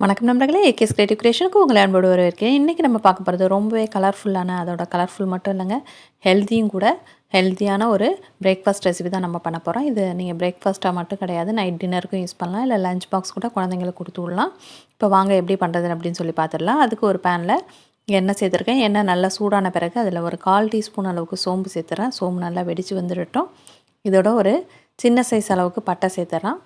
வணக்கம் நண்பர்களே, AKS creative கிரியேஷனுக்கு உங்களை அன்போடு வரவேற்கிறேன். இன்றைக்கி நம்ம பார்க்க போகிறது ரொம்பவே கலர்ஃபுல்லான, அதோட கலர்ஃபுல் மட்டும் இல்லைங்க, ஹெல்த்தியும் கூட. ஹெல்த்தியான ஒரு பிரேக்ஃபாஸ்ட் ரெசிபி தான் நம்ம பண்ண போகிறோம். இது நீங்கள் பிரேக்ஃபாஸ்ட்டாக மட்டும் கிடையாது, நைட் டின்னருக்கும் யூஸ் பண்ணலாம், இல்லை லஞ்ச் பாக்ஸ் கூட குழந்தைங்களுக்கு கொடுத்து விடலாம். இப்போ வாங்க எப்படி பண்ணுறது அப்படின்னு சொல்லி பார்த்துடலாம். அதுக்கு ஒரு பேனில் எண்ணெய் சேர்த்துருக்கேன். எண்ணெய் நல்லா சூடான பிறகு அதில் ஒரு 1/4 டீஸ்பூன் அளவுக்கு சோம்பு சேர்த்துறேன். சோம்பு நல்லா வெடித்து வந்துடட்டும். இதோட ஒரு சின்ன சைஸ் அளவுக்கு பட்டை சேர்த்துறேன்.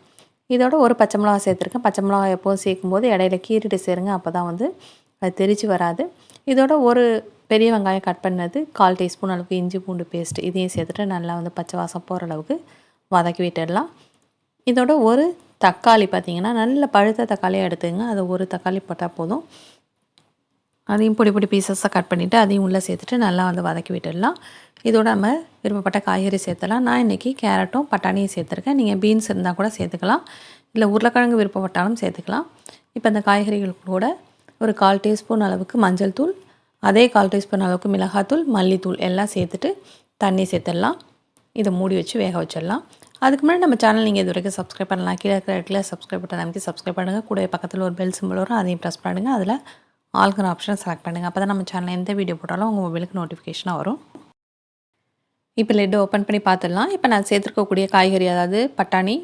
இதோட ஒரு பச்சை மிளகா சேர்த்துருக்கேன். பச்சை மிளகா எப்போதும் சேர்க்கும்போது இடையில கீறிட்டு சேருங்க, அப்போ தான் வந்து அது தெரிச்சு வராது. இதோட ஒரு பெரிய வெங்காயம் கட் பண்ணது, 1/4 டீஸ்பூன் அளவுக்கு இஞ்சி பூண்டு பேஸ்ட் இதையும் சேர்த்துட்டு நல்லா வந்து பச்சை வாசம் போகிற அளவுக்கு வதக்கி விட்டுடலாம். இதோட ஒரு தக்காளி பார்த்திங்கன்னா நல்ல பழுத்த தக்காளியாக எடுத்துங்க. அது ஒரு தக்காளி போட்டால் போதும். அதையும் பொடி பொடி பீசஸாக கட் பண்ணிவிட்டு அதையும் உள்ளே சேர்த்துட்டு நல்லா வந்து வதக்கி விட்டுடலாம். இதோட நம்ம விருப்பப்பட்ட காய்கறி சேர்த்துலாம். நான் இன்றைக்கி கேரட்டும் பட்டாணியும் சேர்த்துருக்கேன். நீங்கள் பீன்ஸ் இருந்தால் கூட சேர்த்துக்கலாம், இல்லை உருளைக்கிழங்கு விருப்பப்பட்டாலும் சேர்த்துக்கலாம். இப்போ இந்த காய்கறிகள் கூட ஒரு 1/4 டீஸ்பூன் அளவுக்கு மஞ்சள் தூள், அதே 1/4 டீஸ்பூன் அளவுக்கு மிளகாத்தூள், மல்லித்தூள் எல்லாம் சேர்த்துட்டு தண்ணி சேர்த்துடலாம். இதை மூடி வச்சு வேக வச்சிடலாம். அதுக்கு முன்னாடி நம்ம சேனல் நீங்கள் இது வரைக்கும் சப்ஸ்கிரைப் பண்ணலாம். கீழே இருக்கிற இடத்துல சப்ஸ்கிரைப் பட்டன் அமைக்கி சப்ஸ்கிரைப் பண்ணுங்கள். கூட பக்கத்தில் ஒரு பெல் சிம்பிள் வரும், அதையும் ப்ரெஸ் பண்ணுங்கள். அதில் ஆல்கிற ஆப்ஷனை செலக்ட் பண்ணுங்கள். அப்போ தான் நம்ம சேனலில் எந்த வீடியோ போட்டாலும் உங்கள் மொபைலுக்கு நோட்டிஃபிகேஷனாக வரும். இப்போ லெட்டு ஓப்பன் பண்ணி பார்த்துடலாம். இப்போ நான் சேர்த்துருக்கக்கூடிய காய்கறி, அதாவது பட்டாணி,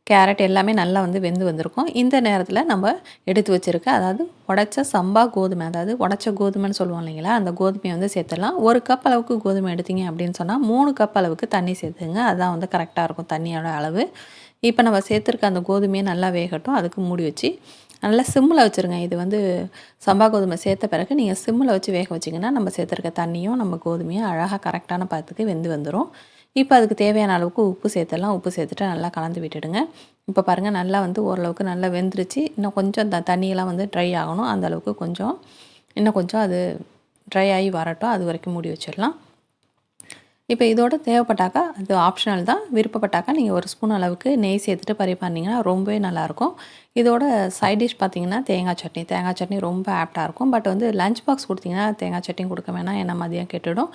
கேரட் எல்லாமே நல்லா வந்து வெந்து வந்திருக்கும். இந்த நேரத்தில் நம்ம எடுத்து வச்சுருக்க, அதாவது உடைச்ச சம்பா கோதுமை, அதாவது உடைச்ச கோதுமைன்னு சொல்லுவோம் இல்லைங்களா, அந்த கோதுமையை வந்து சேர்த்துடலாம். 1 கப் அளவுக்கு கோதுமை எடுத்தீங்க அப்படின்னு சொன்னால் 3 கப் அளவுக்கு தண்ணி சேர்த்துங்க. அதுதான் வந்து கரெக்டாக இருக்கும் தண்ணியோட அளவு. இப்போ நம்ம சேர்த்துருக்க அந்த கோதுமையை நல்லா வேகட்டும். அதுக்கு மூடி வச்சு நல்லா சிம்மில் வச்சுருங்க. இது வந்து சம்பா கோதுமை சேர்த்த பிறகு நீங்கள் சிம்மில் வச்சு வேக வச்சிங்கன்னா நம்ம சேர்த்துருக்க தண்ணியும் நம்ம கோதுமையும் அழகாக கரெக்டான பதத்துக்கு வெந்து வந்துடும். இப்போ அதுக்கு தேவையான அளவுக்கு உப்பு சேர்த்துடலாம். உப்பு சேர்த்துட்டு நல்லா கலந்து விட்டுடுங்க. இப்போ பாருங்கள் நல்லா வந்து ஓரளவுக்கு நல்லா வெந்துருச்சு. இன்னும் கொஞ்சம் தண்ணியெல்லாம் வந்து ட்ரை ஆகணும். அந்தளவுக்கு இன்னும் கொஞ்சம் அது ட்ரை ஆகி வரட்டும். அது வரைக்கும் மூடி வச்சிடலாம். இப்போ இதோட தேவைப்பட்டாக்கா, அது ஆப்ஷனல் தான், விருப்பப்பட்டாக்கா நீங்கள் 1 ஸ்பூன் அளவுக்கு நெய் சேர்த்துட்டு பண்ணிங்கன்னா ரொம்பவே நல்லாயிருக்கும். இதோட சைட் டிஷ் பார்த்திங்கன்னா தேங்காய் சட்னி. தேங்காய் சட்னி ரொம்ப ஆப்டாக இருக்கும். பட் வந்து லஞ்ச் பாக்ஸ் கொடுத்தீங்கன்னா தேங்காய் சட்னி கொடுக்க வேணாம், ஏன்னா மதியம் கெட்டுடும்.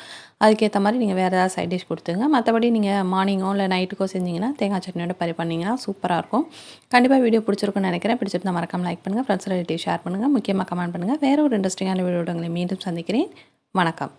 அதுக்கேற்ற மாதிரி நீங்கள் வேறு ஏதாவது சைட் டிஷ் கொடுத்துங்க. மற்றபடி நீங்கள் மார்னிங்கோ இல்லை நைட்டுக்கோ செஞ்சிங்கன்னா தேங்காய் சட்னியோட பண்ணிங்கன்னா சூப்பராக இருக்கும். கண்டிப்பாக வீடியோ பிடிச்சிருக்குன்னு நினைக்கிறேன். பிடிச்சிருந்தா மறக்காம லைக் பண்ணுங்கள், ஃப்ரெண்ட்ஸ் ரிலேட்டிவ் ஷேர் பண்ணுங்கள், முக்கியமாக கமெண்ட் பண்ணுங்கள். வேறு ஒரு இன்ட்ரெஸ்டிங்கான வீடியோட உங்களை மீண்டும் சந்திக்கிறேன். வணக்கம்.